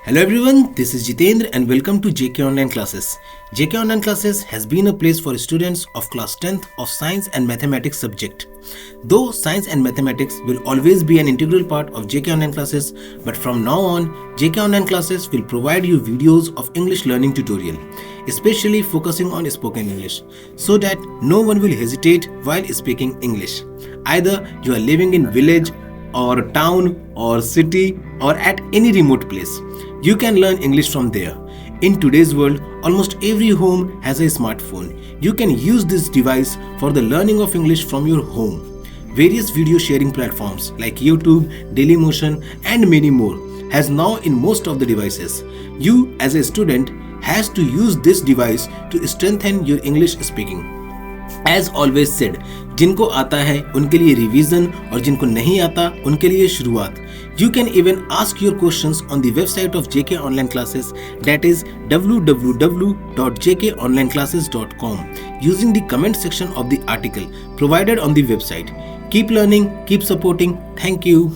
Hello everyone, this is Jitendra and welcome to JK Online Classes. JK Online Classes has been a place for students of class 10th of Science and Mathematics subject. Though Science and Mathematics will always be an integral part of JK Online Classes, but from now on, JK Online Classes will provide you videos of English learning tutorial, especially focusing on spoken English, so that no one will hesitate while speaking English. Either you are living in village or town or city or at any remote place. You can learn English from there. In today's world, almost every home has a smartphone. You can use this device for the learning of English from your home. Various video sharing platforms like YouTube, Dailymotion and many more has now in most of the devices. You as a student has to use this device to strengthen your English speaking. As always said, जिनको आता है उनके लिए revision और जिनको नहीं आता उनके लिए शुरुआत. You can even ask your questions on the website of JK Online Classes, that is www.jkonlineclasses.com, using the comment section of the article provided on the website. Keep learning, keep supporting. Thank you.